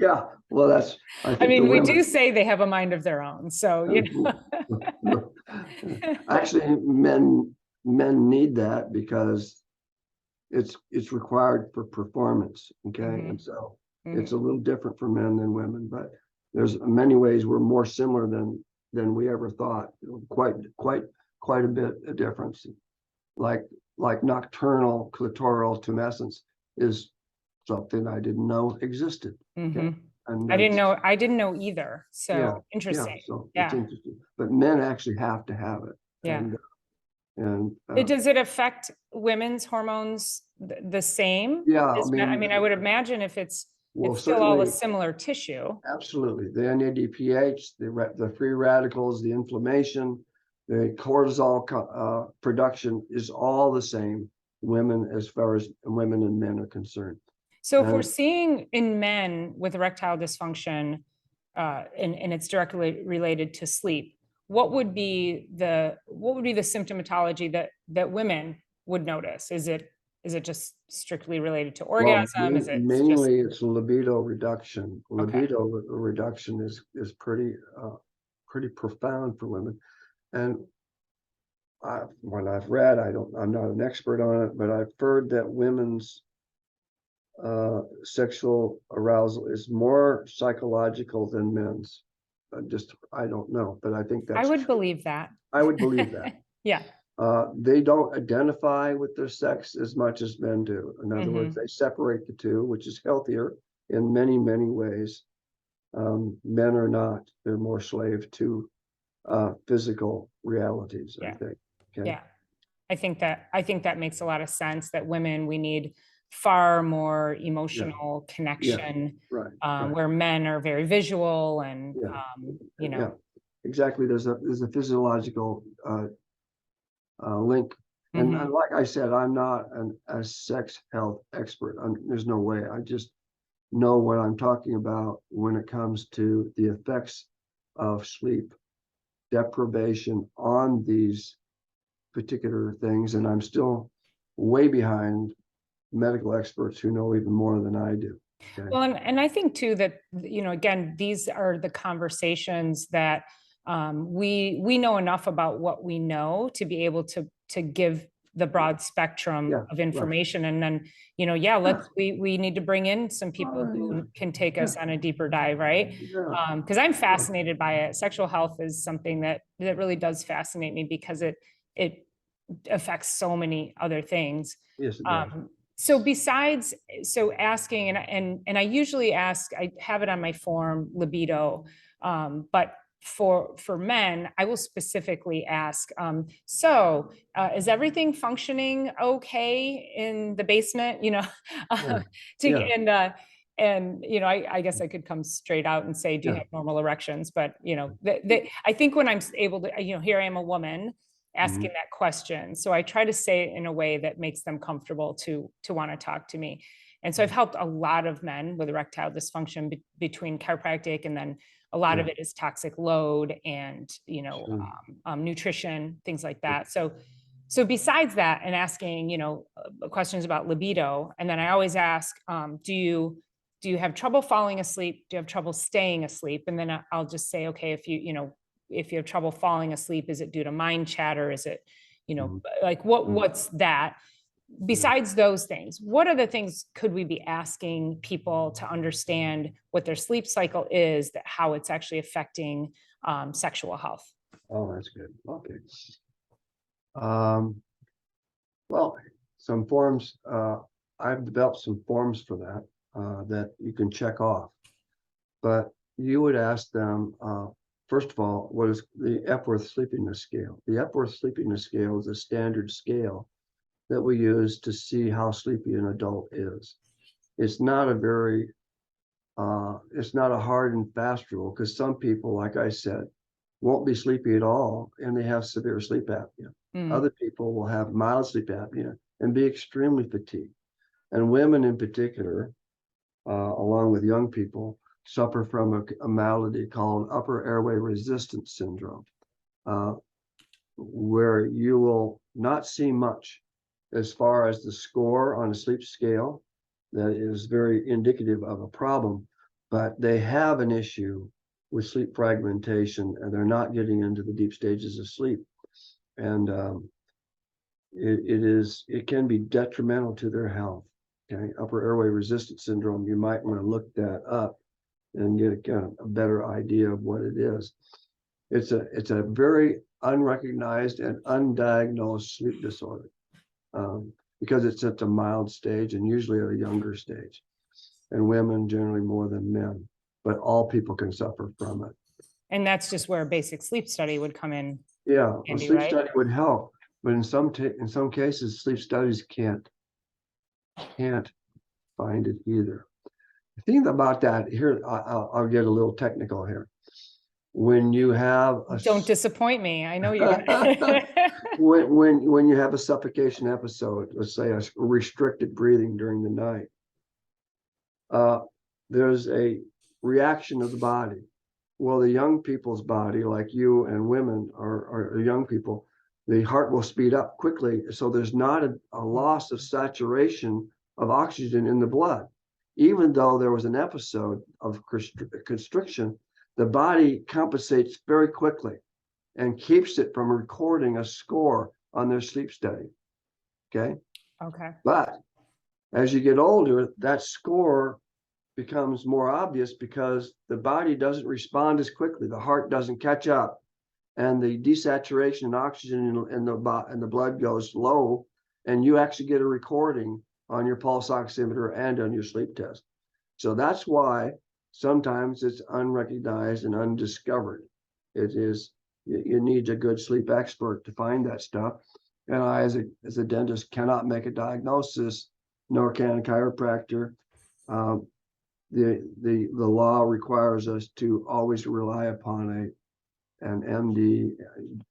B: Yeah. Well, that's I
A: I
B: think
A: mean,
B: the
A: we
B: women
A: do say they have a mind of their own. So, you know.
B: actually men need that because it's required for performance. Okay. And so it's a little different for men than women, but there's many ways we're more similar than we ever thought. Quite a bit of difference. Like nocturnal clitoral tumescence is something I didn't know existed. Okay? And
A: I didn't know either. So interesting.
B: So
A: Yeah.
B: it's interesting. But men actually have to have it.
A: Yeah.
B: And
A: does it affect women's hormones the same?
B: Yeah,
A: I mean, I would imagine if it's still all a similar tissue.
B: Absolutely. The NADPH, the free radicals, the inflammation, the cortisol production is all the same women as far as women and men are concerned.
A: So if we're seeing in men with erectile dysfunction, and it's directly related to sleep, what would be the symptomatology that women would notice? Is it just strictly related to orgasm? Is it
B: mainly it's libido reduction.
A: Okay.
B: Libido reduction is pretty profound for women. And when I've read, I'm not an expert on it, but I've heard that women's sexual arousal is more psychological than men's. I don't know, but I think that's
A: I would
B: true.
A: believe that.
B: I would believe that.
A: Yeah.
B: They don't identify with their sex as much as men do. In other words, they separate the two, which is healthier in many, many ways. Men are not. They're more slave to physical realities, I think. Okay.
A: Yeah. I think that makes a lot of sense, that women, we need far more emotional connection, where men are very visual and, you know.
B: Exactly. There's a physiological link. And like I said, I'm not a sex health expert. There's no way. I just know what I'm talking about when it comes to the effects of sleep deprivation on these particular things. And I'm still way behind medical experts who know even more than I do. Okay?
A: Well, and I think too that, you know, again, these are the conversations that we know enough about what we know to be able to give the broad spectrum of information. And then, you know, we need to bring in some people who can take us on a deeper dive, right? Because I'm fascinated by it. Sexual health is something that really does fascinate me, because it affects so many other things.
B: Yes, it does.
A: So asking, and I usually ask, I have it on my form, libido, but for men, I will specifically ask, is everything functioning okay in the basement? You know, and you know, I guess I could come straight out and say, do you have normal erections? But you know, I think when I'm able to, you know, here I am, a woman asking that question. So I try to say it in a way that makes them comfortable to want to talk to me. And so I've helped a lot of men with erectile dysfunction between chiropractic, and then a lot of it is toxic load and, you know, nutrition, things like that. So besides that, and asking, you know, questions about libido, and then I always ask, do you have trouble falling asleep? Do you have trouble staying asleep? And then I'll just say, okay, if you have trouble falling asleep, is it due to mind chatter? Is it, you know, like what's that? Besides those things, what other things could we be asking people to understand what their sleep cycle is, that how it's actually affecting sexual health?
B: Oh, that's good. Okay. Well, some forms, I've developed some forms for that, that you can check off. But you would ask them, first of all, what is the Epworth Sleepiness Scale? The Epworth Sleepiness Scale is a standard scale that we use to see how sleepy an adult is. It's not a very It's not a hard and fast rule, because some people, like I said, won't be sleepy at all and they have severe sleep apnea. Other people will have mild sleep apnea and be extremely fatigued. And women in particular, along with young people, suffer from a malady called upper airway resistance syndrome, where you will not see much as far as the score on a sleep scale that is very indicative of a problem, but they have an issue with sleep fragmentation and they're not getting into the deep stages of sleep. And it can be detrimental to their health. Okay, upper airway resistance syndrome, you might want to look that up and get a better idea of what it is. It's a very unrecognized and undiagnosed sleep disorder, because it's at a mild stage and usually at a younger stage, and women generally more than men, but all people can suffer from it.
A: And that's just where a basic sleep study would come in.
B: Yeah, a
A: Andy,
B: sleep
A: right?
B: study would help, but in some cases, sleep studies can't find it either. The thing about that here, I'll get a little technical here. When you have a
A: Don't disappoint me. I know you're gonna.
B: when you have a suffocation episode, let's say a restricted breathing during the night, there's a reaction of the body. Well, the young people's body, like you and women or young people, the heart will speed up quickly. So there's not a loss of saturation of oxygen in the blood. Even though there was an episode of constriction, the body compensates very quickly and keeps it from recording a score on their sleep study. Okay.
A: Okay.
B: But as you get older, that score becomes more obvious because the body doesn't respond as quickly. The heart doesn't catch up, and the desaturation in oxygen in the blood goes low, and you actually get a recording on your pulse oximeter and on your sleep test. So that's why sometimes it's unrecognized and undiscovered. It is, you need a good sleep expert to find that stuff. And I, as a dentist, cannot make a diagnosis, nor can a chiropractor. The law requires us to always rely upon an MD,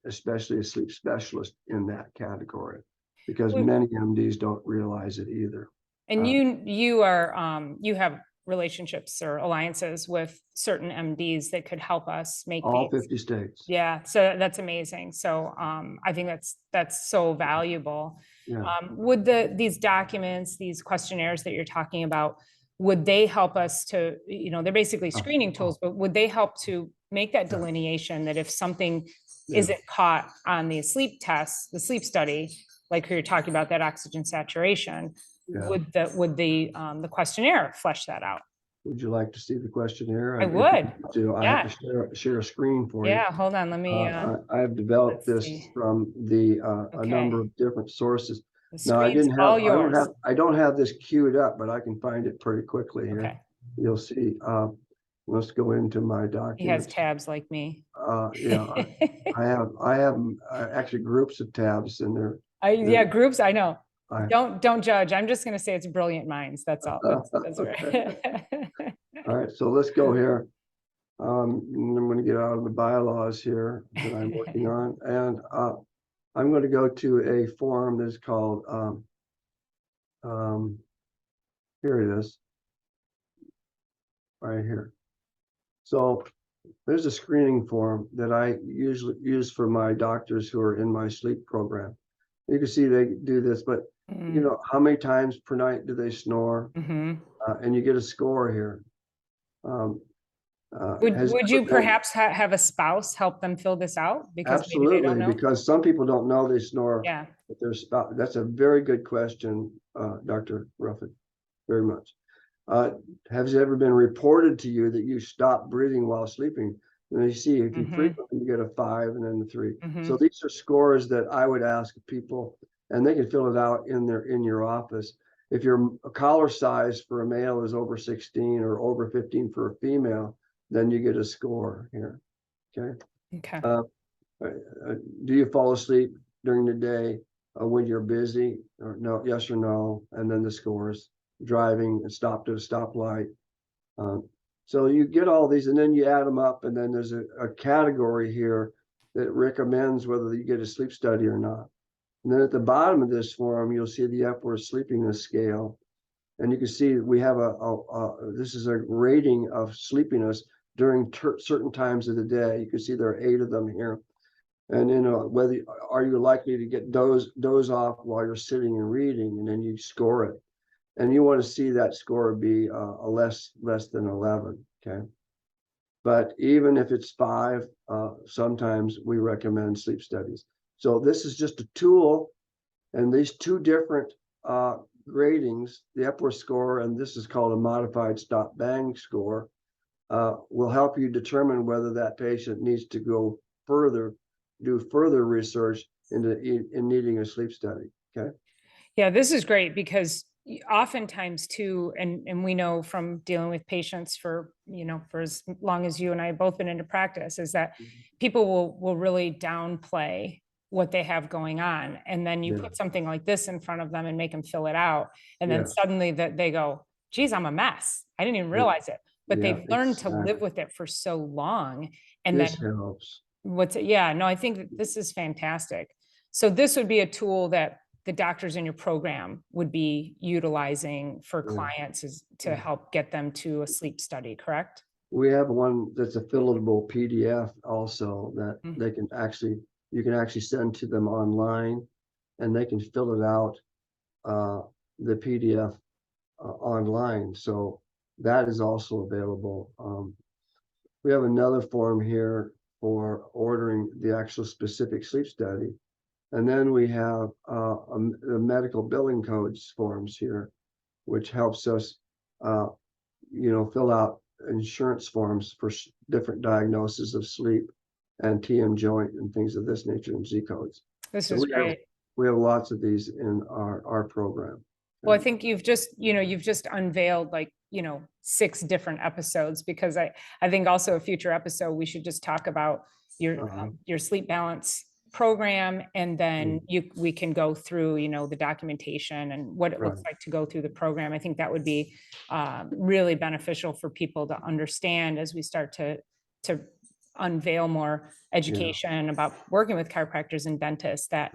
B: especially a sleep specialist in that category, because many MDs don't realize it either.
A: And you have relationships or alliances with certain MDs that could help us make
B: all
A: these.
B: 50 states.
A: Yeah, so that's amazing. So I think that's so valuable.
B: Yeah.
A: Would these documents, these questionnaires that you're talking about, would they help us to, they're basically screening tools, but would they help to make that delineation that if something isn't caught on the sleep test, the sleep study, like you're talking about that oxygen saturation, would the questionnaire flesh that out?
B: Would you like to see the questionnaire?
A: I would.
B: I have to share a screen for you.
A: Yeah, hold on. Let me.
B: I have developed this from a number of different sources. Now, I don't have this queued up, but I can find it pretty quickly here.
A: Okay.
B: You'll see. Let's go into my document.
A: He has tabs like me.
B: Yeah, I have actually groups of tabs in there.
A: Yeah, groups. I know. Don't judge. I'm just going to say it's brilliant minds. That's all. That's
B: right. All right. So let's go here. I'm going to get out of the bylaws here that I'm working on, and I'm going to go to a form that's called, here it is, right here. So there's a screening form that I usually use for my doctors who are in my sleep program. You can see they do this, but how many times per night do they snore? And you get a score here.
A: Would you perhaps have a spouse help them fill this out? Because
B: absolutely,
A: maybe they don't know?
B: Because some people don't know they snore.
A: Yeah.
B: But their spouse. That's a very good question, Dr. Ruffin. Very much. Has it ever been reported to you that you stop breathing while sleeping? And you see, if you frequently, you get a 5 and then a 3. So these are scores that I would ask people, and they can fill it out in your office. If your collar size for a male is over 16 or over 15 for a female, then you get a score here. Okay.
A: Okay.
B: Do you fall asleep during the day when you're busy, or no? Yes or no? And then the scores. Driving and stopped at a stoplight. So you get all these and then you add them up, and then there's a category here that recommends whether you get a sleep study or not. And then at the bottom of this form, you'll see the Epworth Sleepiness Scale. And you can see we have this is a rating of sleepiness during certain times of the day. You can see there are 8 of them here. And whether are you likely to get doze off while you're sitting and reading, and then you score it. And you want to see that score be a less than 11. Okay. But even if it's 5, sometimes we recommend sleep studies. So this is just a tool, and these 2 different gradings, the Epworth score, and this is called a modified stop bang score, will help you determine whether that patient needs to go further, do further research in needing a sleep study. Okay.
A: Yeah, this is great because oftentimes too, and we know from dealing with patients for, for as long as you and I have both been into practice, is that people will really downplay what they have going on. And then you put something like this in front of them and make them fill it out. And then suddenly that they go, geez, I'm a mess. I didn't even realize it, but they've learned to live with it for so long. And
B: this
A: then
B: helps.
A: I think that this is fantastic. So this would be a tool that the doctors in your program would be utilizing for clients to help get them to a sleep study, correct?
B: We have one that's a fillable PDF also that you can actually send to them online, and they can fill it out, the PDF online. So that is also available. We have another form here for ordering the actual specific sleep study. And then we have the medical billing codes forms here, which helps us, fill out insurance forms for different diagnoses of sleep and TM joint and things of this nature, and Z codes.
A: This is great.
B: We have lots of these in our program.
A: Well, I think you've just unveiled 6 different episodes, because I think also a future episode, we should just talk about your sleep balance program, and then we can go through the documentation and what it looks like to go through the program. I think that would be really beneficial for people to understand as we start to unveil more education about working with chiropractors and dentists, that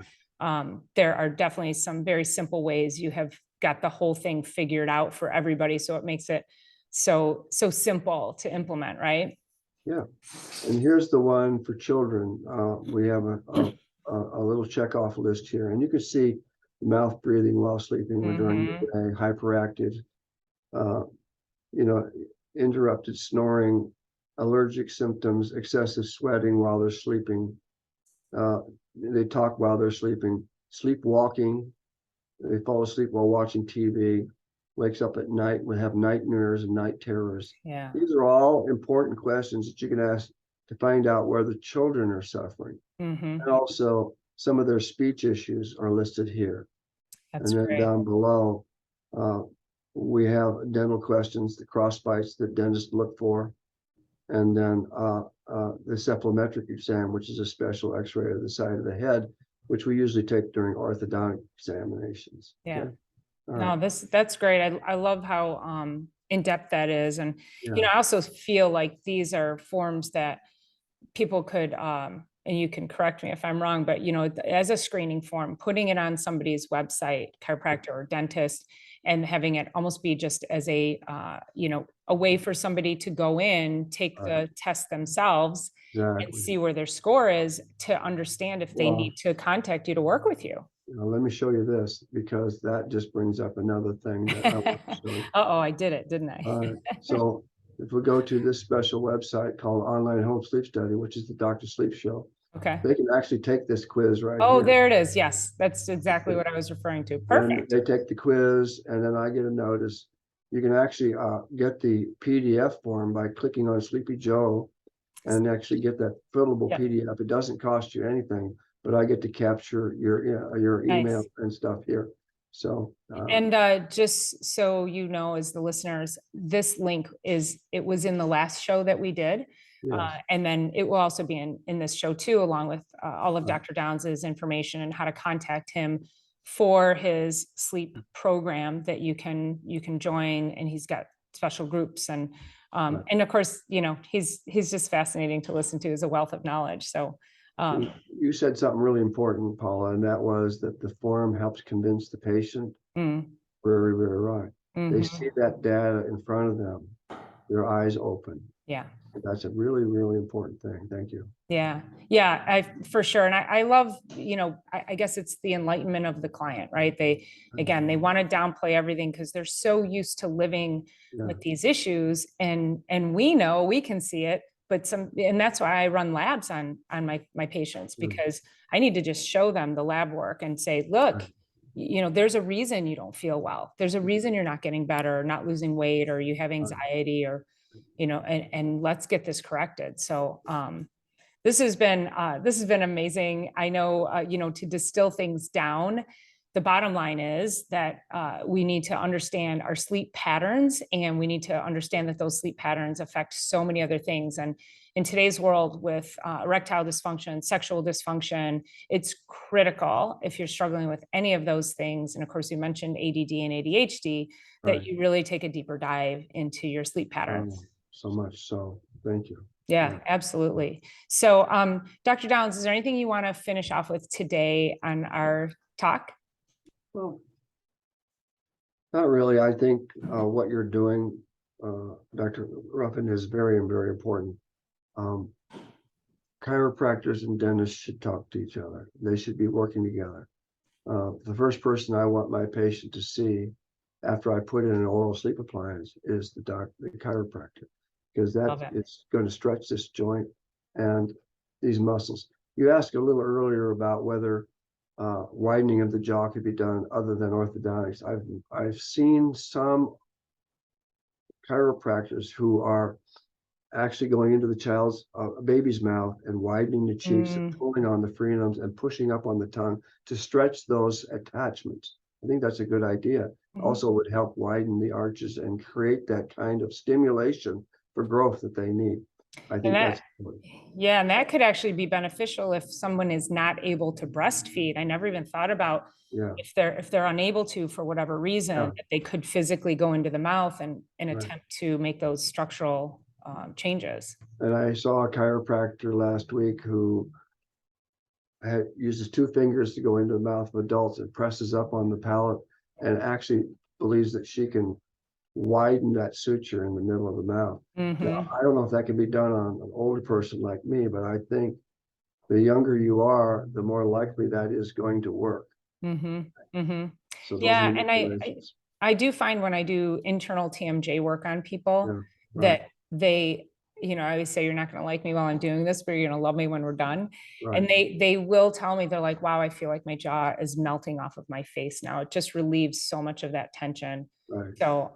A: there are definitely some very simple ways you have got the whole thing figured out for everybody, so it makes it so simple to implement, right?
B: Yeah, and here's the one for children. We have a little checkoff list here, and you can see mouth breathing while sleeping or during the day, hyperactive, interrupted snoring, allergic symptoms, excessive sweating while they're sleeping. They talk while they're sleeping, sleepwalking. They fall asleep while watching TV, wakes up at night, would have nightmares and night terrors.
A: Yeah.
B: These are all important questions that you can ask to find out where the children are suffering. And also some of their speech issues are listed here.
A: That's
B: and then
A: great.
B: Down below, we have dental questions, the cross bites that dentists look for. And then the cephalometric exam, which is a special x-ray of the side of the head, which we usually take during orthodontic examinations.
A: Yeah.
B: Okay?
A: No, that's great. I love how in-depth that is. And,
B: Yeah.
A: I also feel like these are forms that people could, and you can correct me if I'm wrong, but, as a screening form, putting it on somebody's website, chiropractor or dentist, and having it almost be just as a way for somebody to go in, take the test themselves, and see where their score is, to understand if they need to contact you to work with you.
B: Let me show you this, because that just brings up another thing that I want to show you.
A: Uh-oh, I did it, didn't I?
B: So if we go to this special website called Online Home Sleep Study, which is the Dr. Sleep Show,
A: Okay.
B: they can actually take this quiz right
A: Oh,
B: here.
A: there it is. Yes, that's exactly what I was referring to. Perfect.
B: And they take the quiz, and then I get a notice. You can actually get the PDF form by clicking on Sleepy Joe and actually get that fillable PDF. It doesn't cost you anything, but I get to capture your email and stuff here. So
A: and just so as the listeners, this link was in the last show that we did. And then it will also be in this show too, along with all of Dr. Downs's information and how to contact him for his sleep program that you can join. And he's got special groups. And
B: Right.
A: and of course, you know, he's just fascinating to listen to. He's a wealth of knowledge. So
B: You said something really important, Paula, and that was that the form helps convince the patient.
A: mm,
B: Very, very right. They
A: mhm.
B: see that data in front of them, their eyes open.
A: Yeah.
B: That's a really, really important thing. Thank you.
A: Yeah, yeah, for sure. And I love, you know, I guess it's the enlightenment of the client, right? They, again, they want to downplay everything because they're so used to living
B: Yeah,
A: with these issues. And we know, we can see it, but and that's why I run labs on my patients, because I need to just show them the lab work and say, look,
B: right.
A: you know, there's a reason you don't feel well. There's a reason you're not getting better, or not losing weight, or you have anxiety, or, you know, and let's get this corrected. So, this has been amazing. I know, you know, to distill things down, the bottom line is that we need to understand our sleep patterns, and we need to understand that those sleep patterns affect so many other things. And in today's world with erectile dysfunction, sexual dysfunction, it's critical, if you're struggling with any of those things, and of course you mentioned ADD and ADHD, that
B: Right.
A: you really take a deeper dive into your sleep patterns.
B: So much so. Thank you.
A: Yeah, absolutely. So, Dr. Downs, is there anything you want to finish off with today on our talk?
B: Well, not really. I think what you're doing, Dr. Ruffin, is very, very important. Chiropractors and dentists should talk to each other. They should be working together. The first person I want my patient to see after I put in an oral sleep appliance is the chiropractor, because
A: Love it.
B: it's going to stretch this joint and these muscles. You asked a little earlier about whether widening of the jaw could be done other than orthodontics. I've seen some chiropractors who are actually going into the child's baby's mouth and widening the cheeks and pulling on the frenums and pushing up on the tongue to stretch those attachments. I think that's a good idea. Also would help widen the arches and create that kind of stimulation for growth that they need. I think that's important.
A: Yeah, and that could actually be beneficial if someone is not able to breastfeed. I never even thought about
B: Yeah,
A: if they're unable to, for whatever reason,
B: yeah,
A: that they could physically go into the mouth and
B: right.
A: attempt to make those structural changes.
B: And I saw a chiropractor last week who uses two fingers to go into the mouth of adults and presses up on the palate, and actually believes that she can widen that suture in the middle of the mouth. Now, I don't know if that can be done on an older person like me, but I think the younger you are, the more likely that is going to work. So those
A: Yeah,
B: are
A: and I do find when I do internal TMJ work on people,
B: yeah, right,
A: that they, you know, I always say, you're not going to like me while I'm doing this, but you're going to love me when we're done.
B: right,
A: And they will tell me, they're like, wow, I feel like my jaw is melting off of my face now. It just relieves so much of that tension.
B: right.
A: So,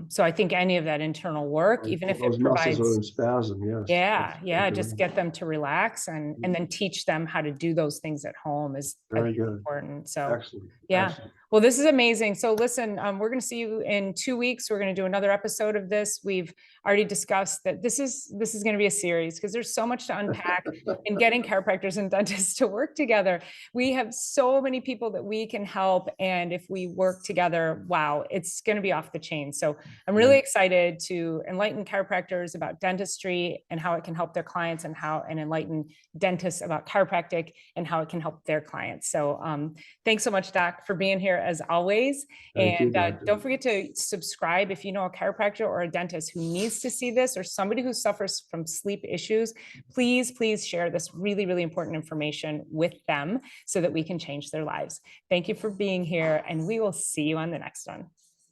A: so I think any of that internal work, even if
B: Those
A: it
B: muscles are
A: provides,
B: in spasm, yes.
A: yeah, just get them to relax, and then teach them how to do those things at home is, I
B: Very
A: think,
B: good.
A: important. So,
B: Excellent.
A: yeah.
B: Excellent.
A: Well, this is amazing. So listen, we're going to see you in 2 weeks. We're going to do another episode of this. We've already discussed that this is going to be a series, because there's so much to unpack in getting chiropractors and dentists to work together. We have so many people that we can help, and if we work together, wow, it's going to be off the chain. So I'm really excited to enlighten chiropractors about dentistry and how it can help their clients, and enlighten dentists about chiropractic and how it can help their clients. So thanks so much, Doc, for being here as always.
B: Thank you,
A: And
B: Doctor.
A: don't forget to subscribe if you know a chiropractor or a dentist who needs to see this, or somebody who suffers from sleep issues. Please share this really, really important information with them so that we can change their lives. Thank you for being here, and we will see you on the next one.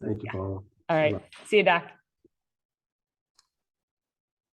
B: Thank you, Paula.
A: All right. See you, Doc.